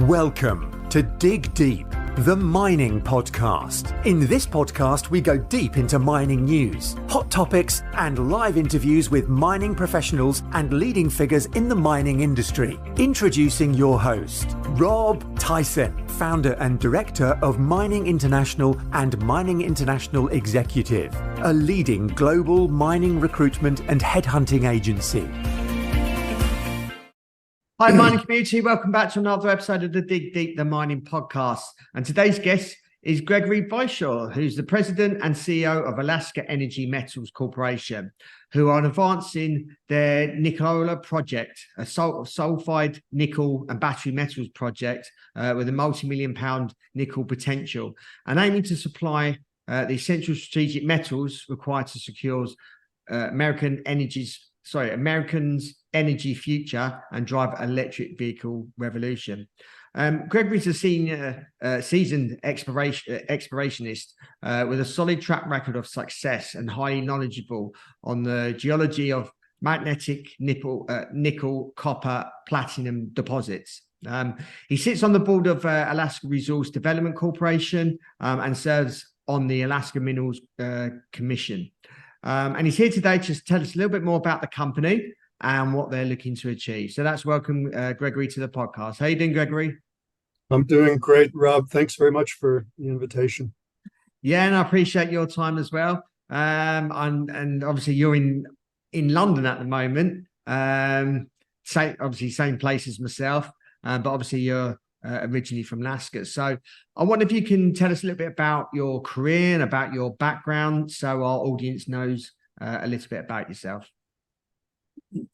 Welcome to Dig Deep, the mining podcast. In this podcast, we go deep into mining news, hot topics, and live interviews with mining professionals and leading figures in the mining industry. Introducing your host, Rob Tyson, founder and director of Mining International and Mining International Executive, a leading global mining recruitment and headhunting agency. Hi, mining community. Welcome back to another episode of the Dig Deep, the mining podcast. And today's guest is Gregory Beischer, who's the president and CEO of Alaska Energy Metals Corporation, who are advancing their Nikolai Project, a sulphide nickel and battery metals project with a multi-million-pound nickel potential, and aiming to supply the essential strategic metals required to secure Americans' energy future and drive electric vehicle revolution. Gregory's a seasoned explorationist with a solid track record of success and highly knowledgeable on the geology of magmatic nickel, copper, platinum deposits. He sits on the board of Alaska Resource Development Corporation and serves on the Alaska Minerals Commission. And he's here today to tell us a little bit more about the company and what they're looking to achieve. So that's welcome, Gregory, to the podcast. How you doing, Gregory? I'm doing great, Rob. Thanks very much for the invitation. Yeah, and I appreciate your time as well. And obviously you're in London at the moment. Same place as myself, but obviously you're originally from Alaska. So I wonder if you can tell us a little bit about your career and about your background so our audience knows a little bit about yourself.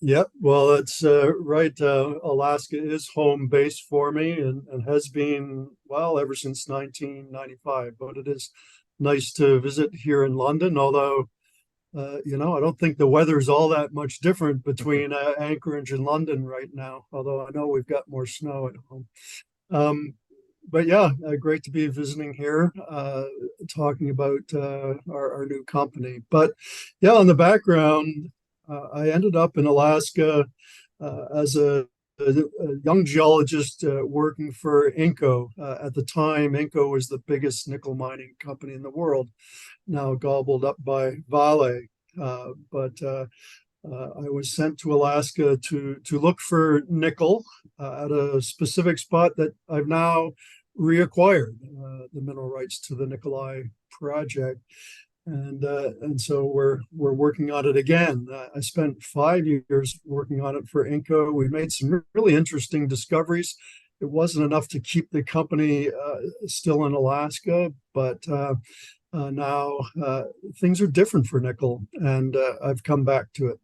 Yep. Well, that's right. Alaska is home base for me and has been, well, ever since 1995. But it is nice to visit here in London, although, I don't think the weather's all that much different between Anchorage and London right now, although I know we've got more snow at home. But yeah, great to be visiting here, talking about our new company. But yeah, on the background, I ended up in Alaska as a young geologist working for Inco. At the time, Inco was the biggest nickel mining company in the world, now gobbled up by Vale. But I was sent to Alaska to look for nickel at a specific spot that I've now reacquired, the mineral rights to the Nikolai Project. And so we're working on it again. I spent 5 years working on it for Inco. We made some really interesting discoveries. It wasn't enough to keep the company still in Alaska, but now things are different for nickel, and I've come back to it.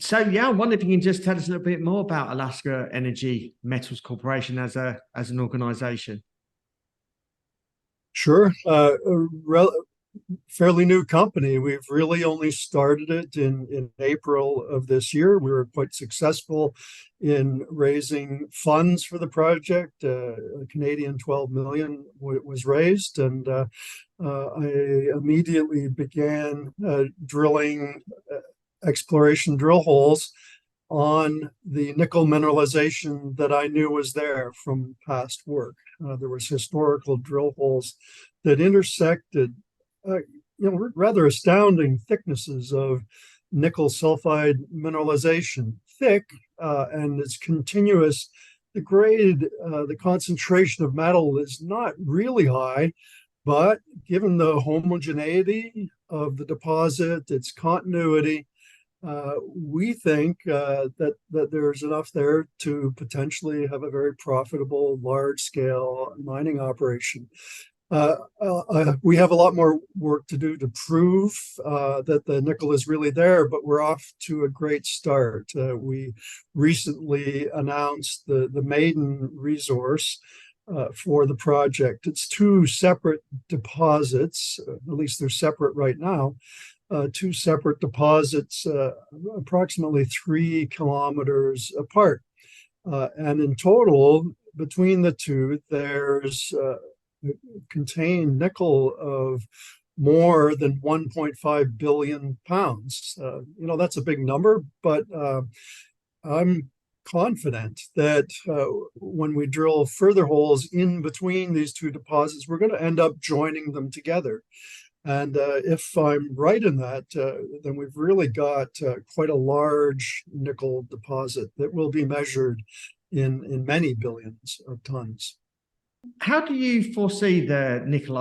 So yeah, I wonder if you can just tell us a little bit more about Alaska Energy Metals Corporation as an organization. Sure. Fairly new company. We've really only started it in April of this year. We were quite successful in raising funds for the project. Canadian 12 million was raised, and I immediately began drilling exploration drill holes on the nickel mineralization that I knew was there from past work. There was historical drill holes that intersected rather astounding thicknesses of nickel sulphide mineralization, thick, and it's continuous. The grade, the concentration of metal is not really high, but given the homogeneity of the deposit, its continuity, we think that there's enough there to potentially have a very profitable, large-scale mining operation. We have a lot more work to do to prove that the nickel is really there, but we're off to a great start. We recently announced the maiden resource for the project. It's two separate deposits, at least they're separate right now, two separate deposits approximately 3 kilometers apart. And in total, between the two, there's contain nickel of more than 1.5 billion pounds. That's a big number, but I'm confident that when we drill further holes in between these two deposits, we're going to end up joining them together. And if I'm right in that, then we've really got quite a large nickel deposit that will be measured in many billions of tons. How do you foresee the Nickel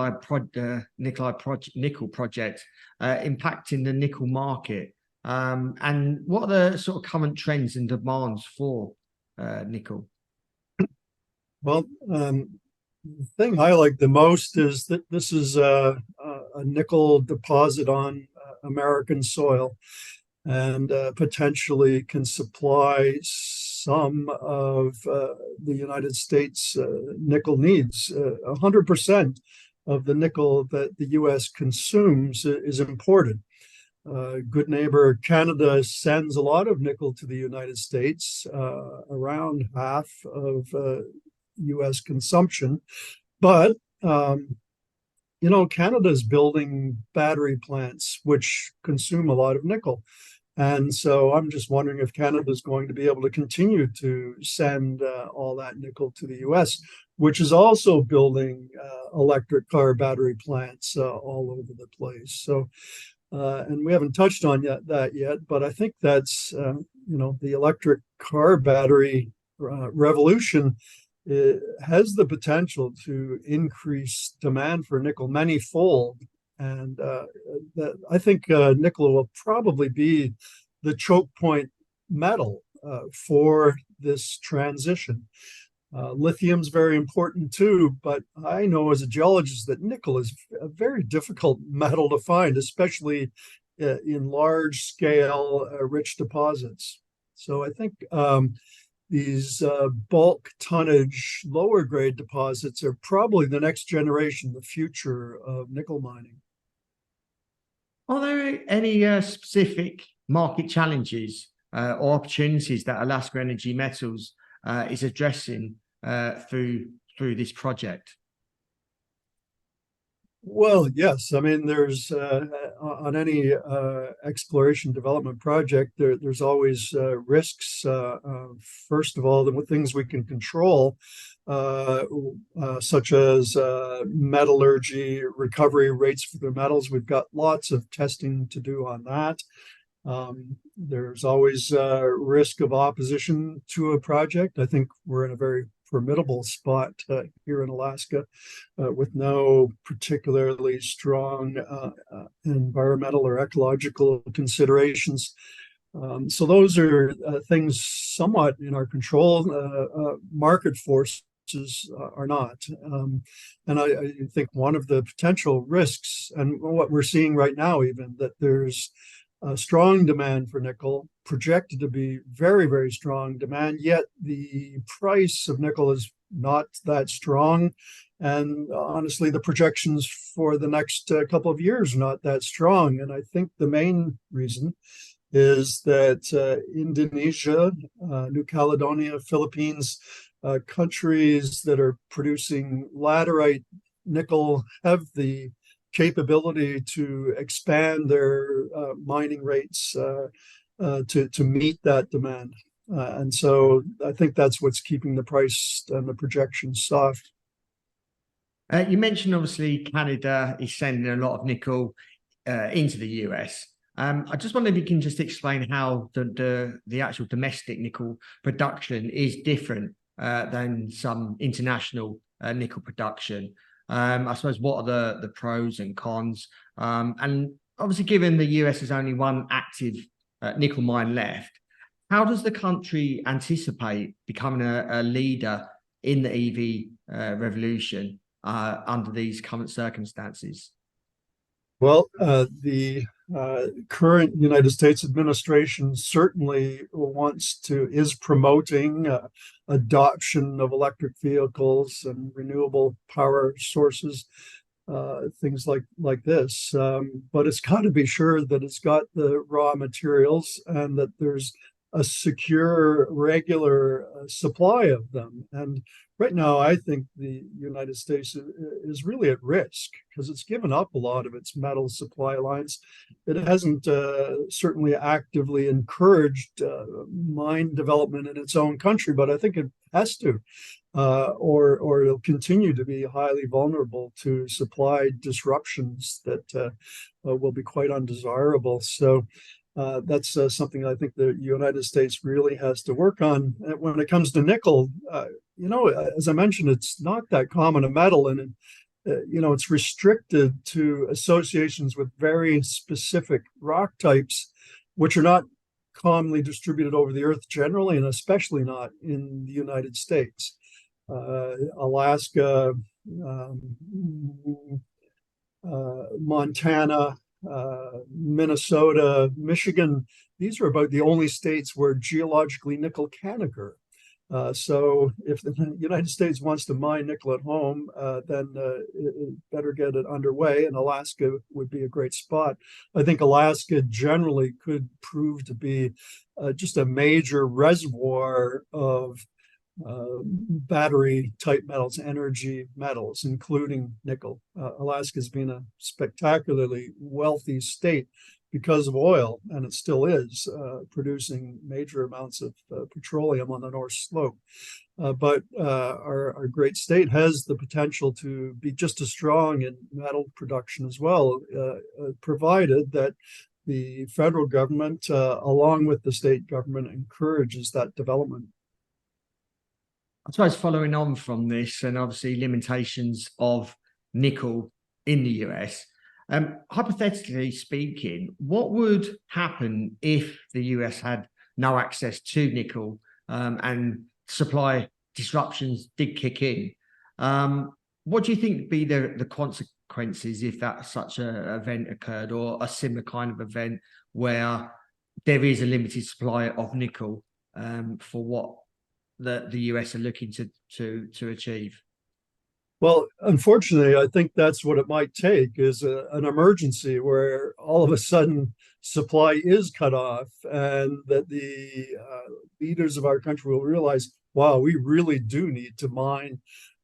project impacting the nickel market? And what are the sort of current trends and demands for nickel? Well, the thing I like the most is that this is a nickel deposit on American soil, and potentially can supply some of the United States nickel needs. 100% of the nickel that the U.S. consumes is imported. Good neighbor Canada sends a lot of nickel to the United States, around half of U.S. consumption. But Canada is building battery plants which consume a lot of nickel. And so I'm just wondering if Canada is going to be able to continue to send all that nickel to the US, which is also building electric car battery plants all over the place. So, and we haven't touched on that yet, but I think that's, the electric car battery revolution. It has the potential to increase demand for nickel many-fold. And I think nickel will probably be the choke point metal for this transition. Lithium's very important too, but I know as a geologist that nickel is a very difficult metal to find, especially in large-scale rich deposits. So I think these bulk tonnage, lower grade deposits are probably the next generation, the future of nickel mining. Are there any specific market challenges or opportunities that Alaska Energy Metals is addressing through this project? Well, yes. I mean, there's on any exploration development project, there's always risks. First of all, the things we can control, such as metallurgy, recovery rates for the metals. We've got lots of testing to do on that. There's always risk of opposition to a project. I think we're in a very formidable spot here in Alaska with no particularly strong environmental or ecological considerations. So those are things somewhat in our control. Market forces are not. And I think one of the potential risks, and what we're seeing right now even, that there's a strong demand for nickel, projected to be very, very strong demand, yet the price of nickel is not that strong. And honestly, the projections for the next couple of years are not that strong. And I think the main reason is that Indonesia, New Caledonia, Philippines, countries that are producing laterite nickel have the capability to expand their mining rates to meet that demand. And so I think that's what's keeping the price and the projections soft. You mentioned obviously Canada is sending a lot of nickel into the US. I just wonder if you can just explain how the actual domestic nickel production is different than some international nickel production. I suppose what are the pros and cons? And obviously, given the US has only one active nickel mine left, how does the country anticipate becoming a leader in the EV revolution under these current circumstances? Well, the current United States administration certainly is promoting adoption of electric vehicles and renewable power sources, things like this. But it's got to be sure that it's got the raw materials and that there's a secure, regular supply of them. And right now, I think the United States is really at risk because it's given up a lot of its metal supply lines. It hasn't certainly actively encouraged mine development in its own country, but I think it has to, or it'll continue to be highly vulnerable to supply disruptions that will be quite undesirable. So that's something I think the United States really has to work on. When it comes to nickel, as I mentioned, it's not that common a metal, and it's restricted to associations with very specific rock types, which are not commonly distributed over the earth generally, and especially not in the United States. Alaska, Montana, Minnesota, Michigan, these are about the only states where geologically nickel can occur. So if the United States wants to mine nickel at home, then it better get it underway, and Alaska would be a great spot. I think Alaska generally could prove to be just a major reservoir of battery type metals, energy metals, including nickel. Alaska's been a spectacularly wealthy state because of oil, and it still is producing major amounts of petroleum on the North Slope. But our great state has the potential to be just as strong in metal production as well, provided that the federal government, along with the state government, encourages that development. I suppose following on from this, and obviously limitations of nickel in the US, hypothetically speaking, what would happen if the US had no access to nickel and supply disruptions did kick in? What do you think would be the consequences if such an event occurred, or a similar kind of event where there is a limited supply of nickel for what the US are looking to achieve? Well, unfortunately, I think that's what it might take, is an emergency where all of a sudden supply is cut off, and that the leaders of our country will realize, wow, we really do need to mine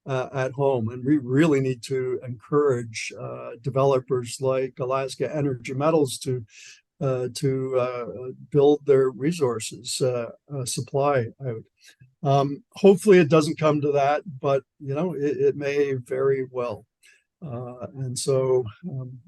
at home, and we really need to encourage developers like Alaska Energy Metals to build their resources supply out. Hopefully it doesn't come to that, but it may very well. And so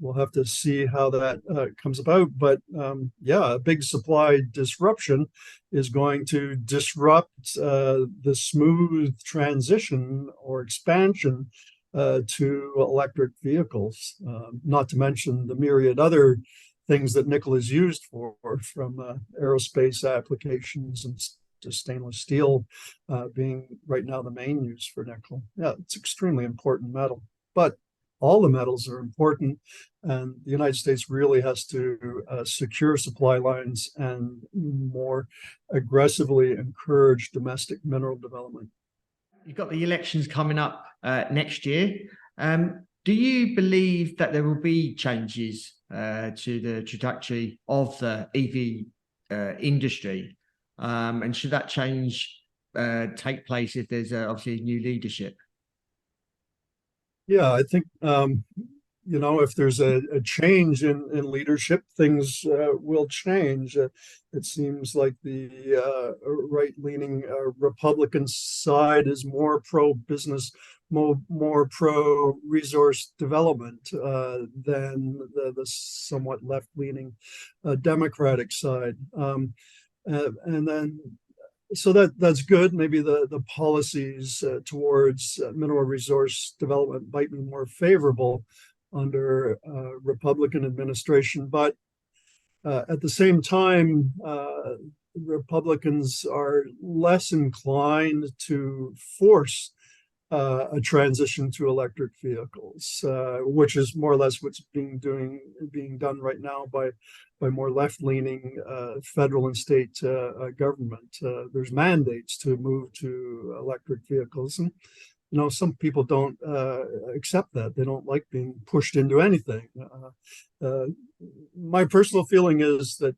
we'll have to see how that comes about. But a big supply disruption is going to disrupt the smooth transition or expansion to electric vehicles, not to mention the myriad other things that nickel is used for, from aerospace applications and to stainless steel being right now the main use for nickel. Yeah, it's extremely important metal, but all the metals are important, and the United States really has to secure supply lines and more aggressively encourage domestic mineral development. You've got the elections coming up next year. Do you believe that there will be changes to the trajectory of the EV industry? And should that change take place if there's obviously new leadership? Yeah, I think if there's a change in leadership, things will change. It seems like the right-leaning Republican side is more pro-business, more pro-resource development than the somewhat left-leaning Democratic side. And then, so that's good. Maybe the policies towards mineral resource development might be more favorable under Republican administration, but at the same time, Republicans are less inclined to force a transition to electric vehicles, which is more or less what's being done right now by more left-leaning federal and state government. There's mandates to move to electric vehicles, and some people don't accept that. They don't like being pushed into anything. My personal feeling is that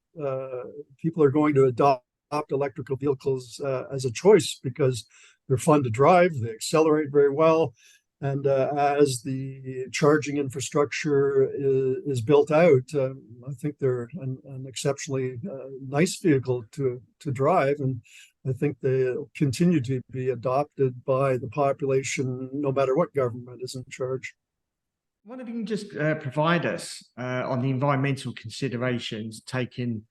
people are going to adopt electrical vehicles as a choice because they're fun to drive, they accelerate very well, and as the charging infrastructure is built out, I think they're an exceptionally nice vehicle to drive, and I think they'll continue to be adopted by the population no matter what government is in charge. I wonder if you can just provide us on the environmental considerations taken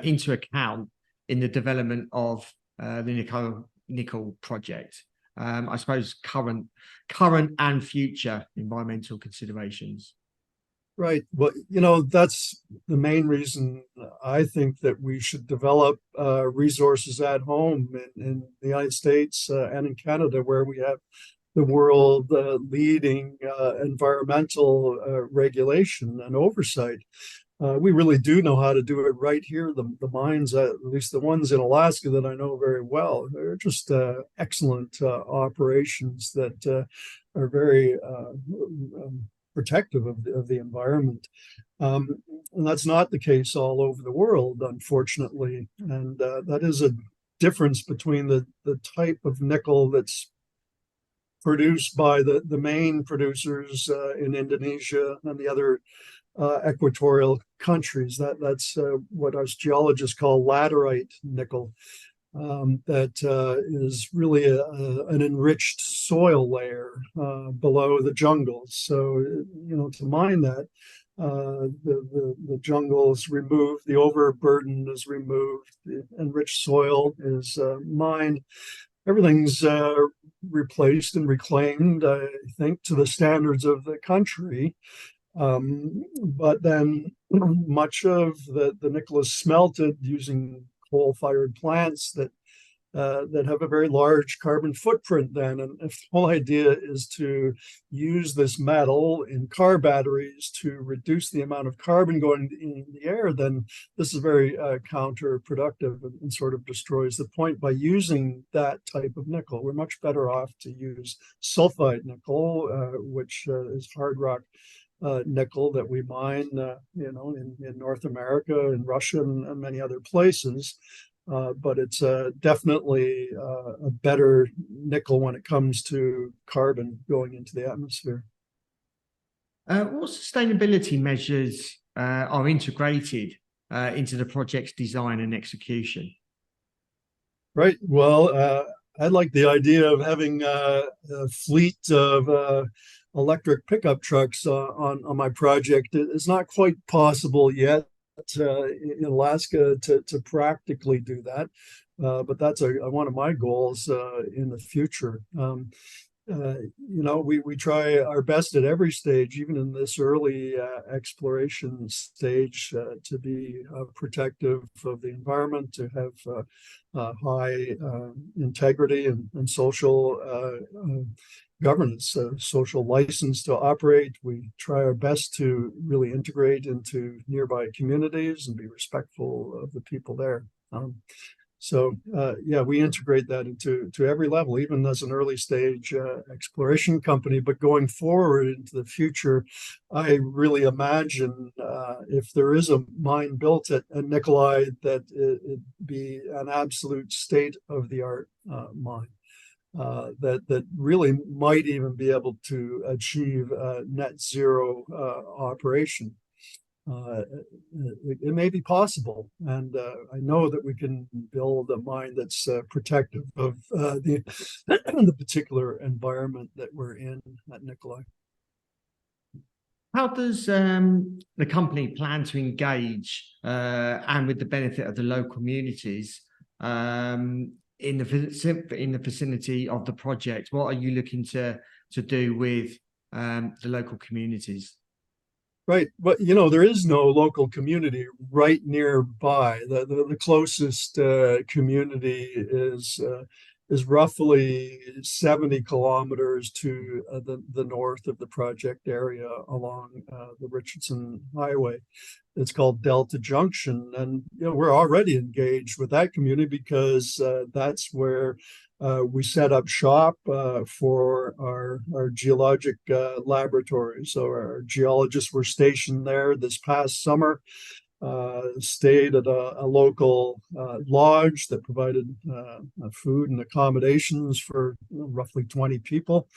into account in the development of the Nickel project. I suppose current and future environmental considerations. Right. Well, that's the main reason I think that we should develop resources at home in the United States and in Canada, where we have the world leading environmental regulation and oversight. We really do know how to do it right here. The mines, at least the ones in Alaska that I know very well, they're just excellent operations that are very protective of the environment. And that's not the case all over the world, unfortunately. And that is a difference between the type of nickel that's produced by the main producers in Indonesia and the other equatorial countries. That's what us geologists call laterite nickel. That is really an enriched soil layer below the jungles. So, to mine that, the jungle is removed, the overburden is removed, the enriched soil is mined. Everything's replaced and reclaimed, I think, to the standards of the country. But then much of the nickel is smelted using coal-fired plants that have a very large carbon footprint then. And if the whole idea is to use this metal in car batteries to reduce the amount of carbon going in the air, then this is very counterproductive and sort of destroys the point. By using that type of nickel, we're much better off to use sulphide nickel, which is hard rock nickel that we mine, in North America, in Russia, and many other places. But it's definitely a better nickel when it comes to carbon going into the atmosphere. What sustainability measures are integrated into the project's design and execution? Right. Well, I like the idea of having a fleet of electric pickup trucks on my project. It's not quite possible yet in Alaska to practically do that, but that's one of my goals in the future. We try our best at every stage, even in this early exploration stage, to be protective of the environment, to have high integrity and social governance, social license to operate. We try our best to really integrate into nearby communities and be respectful of the people there. We integrate that into every level, even as an early stage exploration company. But going forward into the future, I really imagine if there is a mine built at Nikolai, that it'd be an absolute state-of-the-art mine. That really might even be able to achieve net zero operation. It may be possible, and I know that we can build a mine that's protective of the particular environment that we're in at Nikolai. How does the company plan to engage and with the benefit of the local communities in the vicinity of the project? What are you looking to do with the local communities? Right. But, there is no local community right nearby. The closest community is roughly 70 kilometers to the north of the project area along the Richardson Highway. It's called Delta Junction. And, we're already engaged with that community because that's where we set up shop for our geologic laboratory. So our geologists were stationed there this past summer. stayed at a local lodge that provided food and accommodations for roughly 20 people.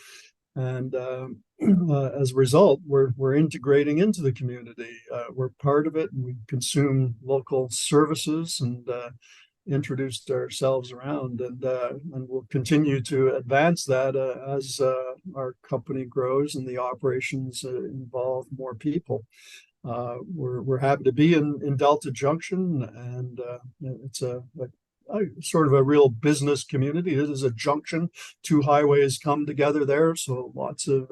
And as a result, we're integrating into the community. We're part of it, and we consume local services and introduced ourselves around, and we'll continue to advance that as our company grows and the operations involve more people. We're happy to be in Delta Junction, and it's a sort of a real business community. It is a junction. Two highways come together there, so lots of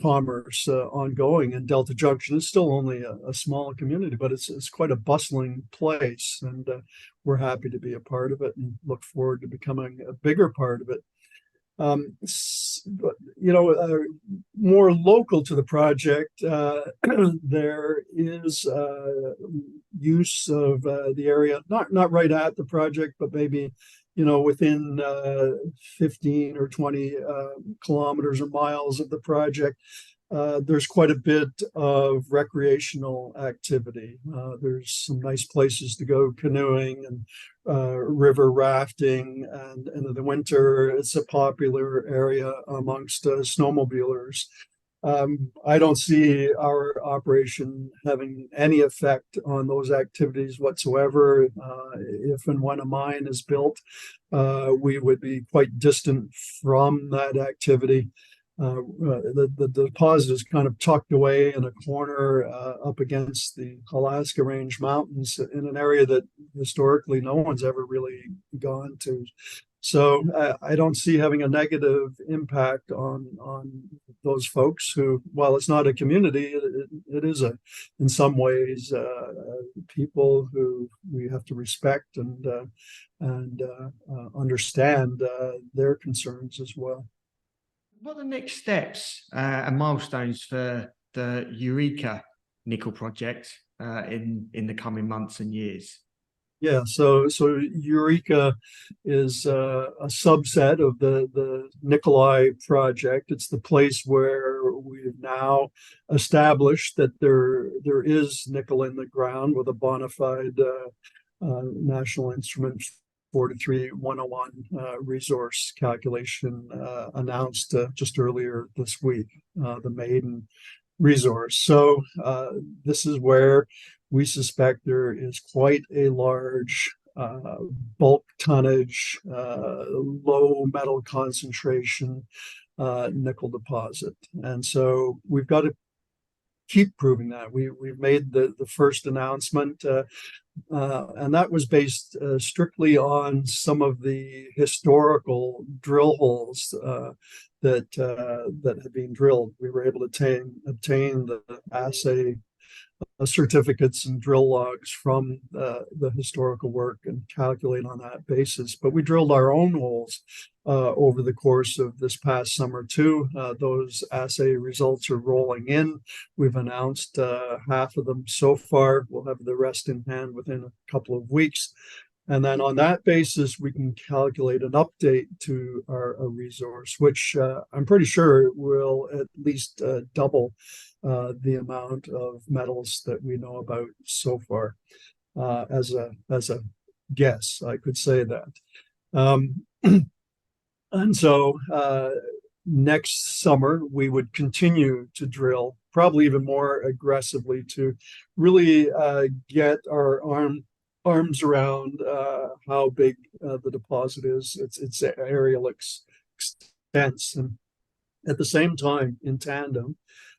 commerce ongoing. And Delta Junction is still only a small community, but it's quite a bustling place, and we're happy to be a part of it and look forward to becoming a bigger part of it. More local to the project, there is use of the area, not right at the project, but maybe within 15 or 20 kilometers or miles of the project. There's quite a bit of recreational activity. There's some nice places to go canoeing and river rafting, and in the winter, it's a popular area amongst snowmobilers. I don't see our operation having any effect on those activities whatsoever. If and when a mine is built, we would be quite distant from that activity. The deposit is kind of tucked away in a corner up against the Alaska Range Mountains in an area that historically no one's ever really gone to. So I don't see having a negative impact on those folks who, while it's not a community, it is in some ways people who we have to respect and understand their concerns as well. What are the next steps and milestones for the Ureka Nickel Project in the coming months and years? Yeah, so Ureka is a subset of the Nikolai Project. It's the place where we've now established that there is nickel in the ground with a bona fide National Instrument 43101 resource calculation announced just earlier this week, the maiden resource. So this is where we suspect there is quite a large bulk tonnage, low metal concentration nickel deposit. And so we've got to keep proving that. We've made the first announcement, and that was based strictly on some of the historical drill holes that had been drilled. We were able to obtain the assay certificates and drill logs from the historical work and calculate on that basis. But we drilled our own holes over the course of this past summer too. Those assay results are rolling in. We've announced half of them so far. We'll have the rest in hand within a couple of weeks. And then on that basis, we can calculate an update to our resource, which I'm pretty sure will at least double the amount of metals that we know about so far. As a guess, I could say that. And so next summer, we would continue to drill, probably even more aggressively, to really get our arms around how big the deposit is, its areal extents. And at the same time, in tandem,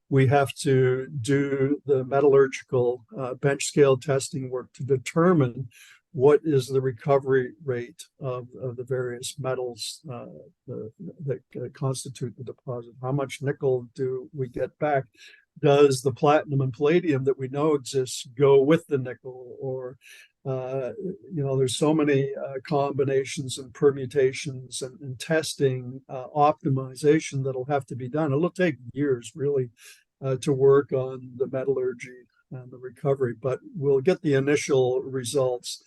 we have to do the metallurgical bench scale testing work to determine what is the recovery rate of the various metals that constitute the deposit. How much nickel do we get back? Does the platinum and palladium that we know exists go with the nickel? Or there's so many combinations and permutations and testing optimization that'll have to be done. It'll take years really to work on the metallurgy and the recovery, but we'll get the initial results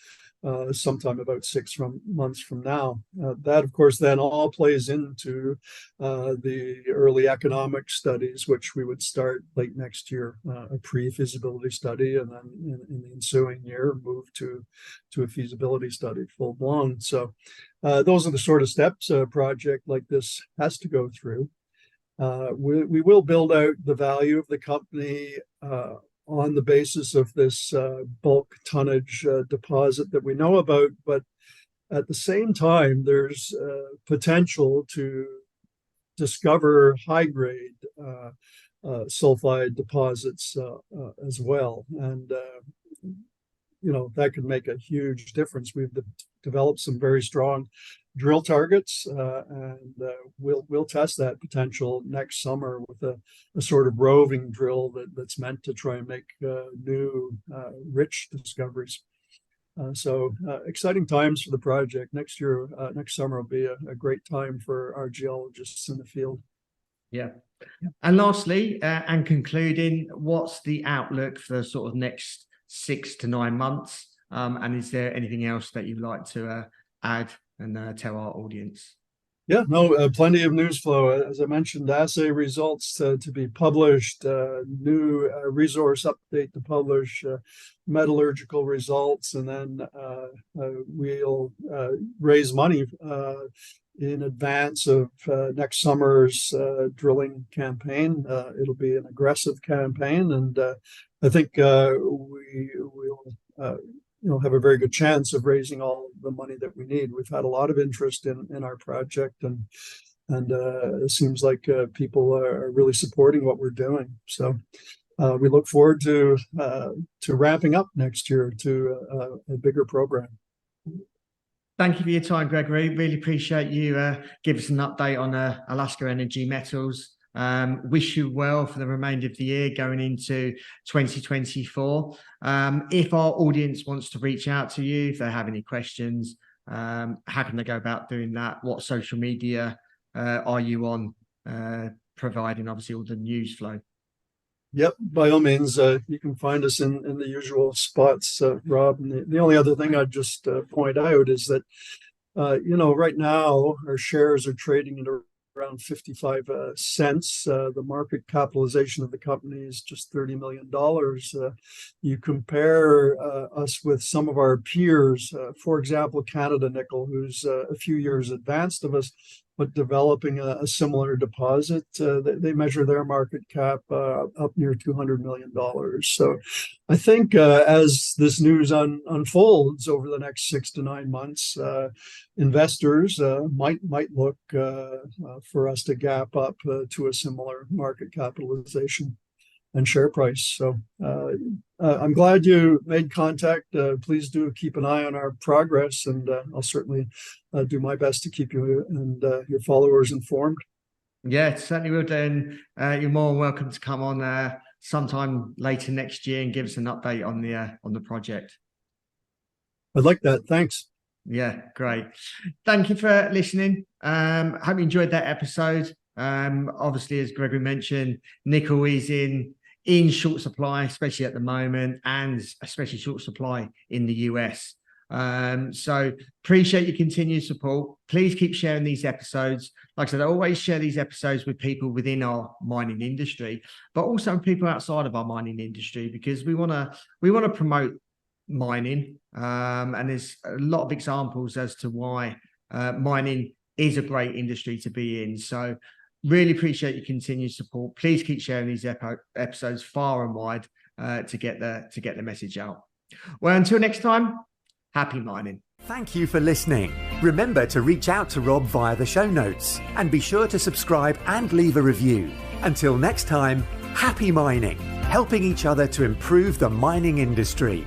sometime about 6 months from now. That, of course, then all plays into the early economic studies, which we would start late next year, a pre-feasibility study, and then in the ensuing year move to a feasibility study full blown. So those are the sort of steps a project like this has to go through. We will build out the value of the company on the basis of this bulk tonnage deposit that we know about. But at the same time, there's potential to discover high-grade sulphide deposits as well. And, that could make a huge difference. We've developed some very strong drill targets, and we'll test that potential next summer with a sort of roving drill that's meant to try and make new rich discoveries. So exciting times for the project. Next summer will be a great time for our geologists in the field. Yeah. And lastly, and concluding, what's the outlook for the sort of next 6 to 9 months? And is there anything else that you'd like to add and tell our audience? Yeah, no, plenty of news flow. As I mentioned, assay results to be published, new resource update to publish, metallurgical results, and then we'll raise money in advance of next summer's drilling campaign. It'll be an aggressive campaign, and I think we will have a very good chance of raising all the money that we need. We've had a lot of interest in our project, and it seems like people are really supporting what we're doing. So we look forward to ramping up next year to a bigger program. Thank you for your time, Gregory. Really appreciate you giving us an update on Alaska Energy Metals. Wish you well for the remainder of the year going into 2024. If our audience wants to reach out to you, if they have any questions, how can they go about doing that? What social media are you on, providing obviously all the news flow? Yep, by all means, you can find us in the usual spots, Rob. And the only other thing I'd just point out is that, right now our shares are trading at around 55 cents. The market capitalization of the company is just $30 million. You compare us with some of our peers, for example, Canada Nickel, who's a few years advanced of us, but developing a similar deposit. They measure their market cap up near $200 million. So I think as this news unfolds over the next 6 to 9 months, investors might look for us to gap up to a similar market capitalization and share price. So I'm glad you made contact. Please do keep an eye on our progress, and I'll certainly do my best to keep you and your followers informed. Yeah, certainly will do. And you're more than welcome to come on sometime later next year and give us an update on the project. I'd like that. Thanks. Yeah, great. Thank you for listening. Hope you enjoyed that episode. Obviously, as Gregory mentioned, nickel is in short supply, especially at the moment, and especially short supply in the US. So appreciate your continued support. Please keep sharing these episodes. Like I said, I always share these episodes with people within our mining industry, but also people outside of our mining industry, because we want to promote mining. And there's a lot of examples as to why mining is a great industry to be in. So really appreciate your continued support. Please keep sharing these episodes far and wide to get the message out. Well, until next time, happy mining. Thank you for listening. Remember to reach out to Rob via the show notes, and be sure to subscribe and leave a review. Until next time, happy mining, helping each other to improve the mining industry.